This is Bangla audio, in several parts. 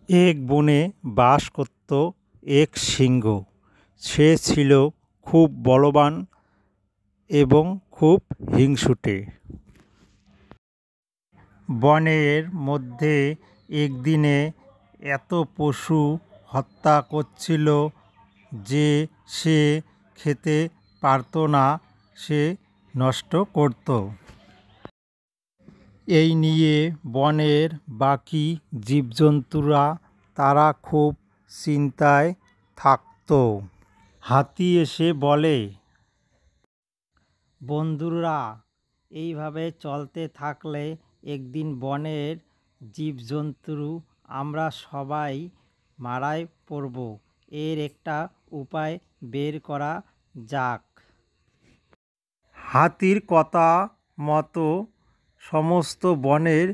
এক বনে বাস করত এক সিংহ। সে ছিল খুব বলবান এবং খুব হিংসুটে। বনের মধ্যে একদিনে এত পশু হত্যা করছিল যে সে খেতে পারত না, সে নষ্ট করত। এই নিয়ে বনের বাকি জীবজন্তুরা তারা খুব চিন্তায় থাকত। হাতি এসে বলে, বন্ধুরা, এইভাবে চলতে থাকলে একদিন বনের জীবজন্তু আমরা সবাই মারাই পড়ব। এর একটা উপায় বের করা যাক। হাতির কথা মতো সমস্ত বনের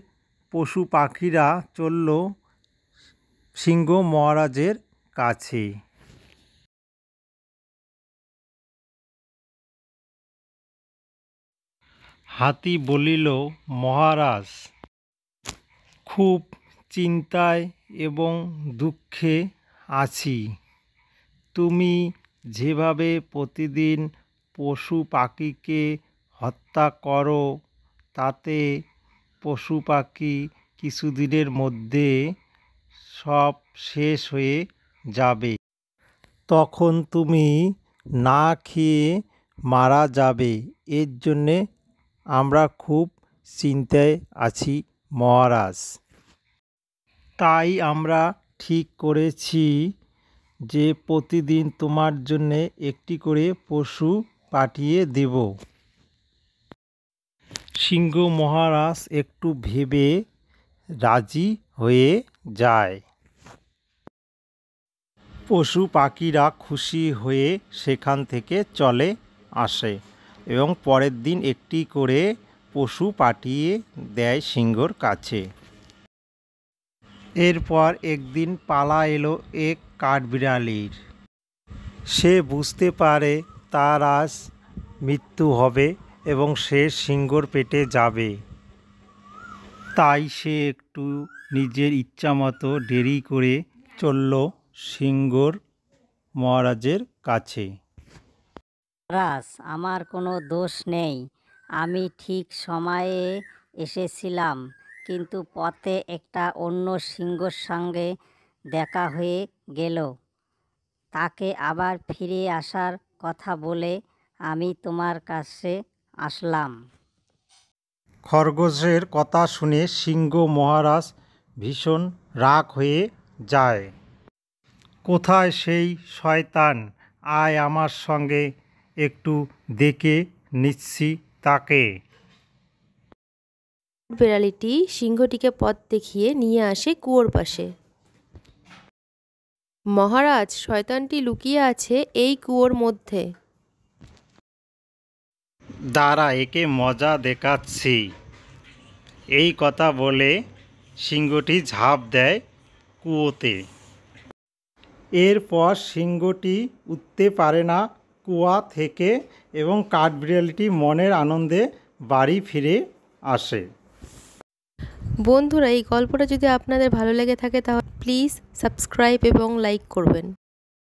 পশু পাখিরা চলল সিংহ মহারাজের কাছে। হাতি বলিল, মহারাজ, খুব চিন্তায় এবং দুঃখে আছি। তুমি যেভাবে প্রতিদিন পশু পাখিকে হত্যা করো, তাতে পশু পাখি কিছুদিনের মধ্যে সব শেষ হয়ে যাবে। তখন তুমি না খেয়ে মারা যাবে। এর জন্যে আমরা খুব চিন্তায় আছি মহারাজ। তাই আমরা ঠিক করেছি যে প্রতিদিন তোমার জন্যে একটি করে পশু পাঠিয়ে দেব। সিংহ মহারাজ একটু ভেবে রাজি হয়ে যায়। পশু পাখিরা খুশি হয়ে সেখান থেকে চলে আসে এবং পরের দিন একটি করে পশু পাঠিয়ে দেয় সিংহর কাছে। এরপর একদিন পালা এলো এক কাঠবিড়ালির। সে বুঝতে পারে তার আজ মৃত্যু হবে এবং সে সিংহর পেটে যাবে। তাই সে একটু নিজের ইচ্ছামতো দেরি করে চলল সিংহ মহারাজের কাছে। মহারাজ, আমার কোনো দোষ নেই। আমি ঠিক সময়ে এসেছিলাম, কিন্তু পথে একটা অন্য সিংহর সঙ্গে দেখা হয়ে গেল। তাকে আবার ফিরে আসার কথা বলে আমি তোমার কাছে আসলাম। খরগোশের কথা শুনে সিংহ মহারাজ ভীষণ রাগ হয়ে যায়। কোথায় সেই শয়তান? আয় আমার সঙ্গে, একটু দেখে নিচ্ছি তাকে। বিড়ালিটি সিংহটিকে পথ দেখিয়ে নিয়ে আসে কুয়োর পাশে। মহারাজ, শয়তানটি লুকিয়ে আছে এই কুয়োর মধ্যে। দাঁড়া, একে মজা দেখাচ্ছি। এই কথা বলে সিংহটি ঝাঁপ দেয় কুয়োতে। এরপর সিংহটি উঠতে পারে না কুয়া থেকে এবং কাঠবিড়ালিটি মনের আনন্দে বাড়ি ফিরে আসে। বন্ধুরা, এই গল্পটা যদি আপনাদের ভালো লেগে থাকে তাহলে প্লিজ সাবস্ক্রাইব এবং লাইক করবেন।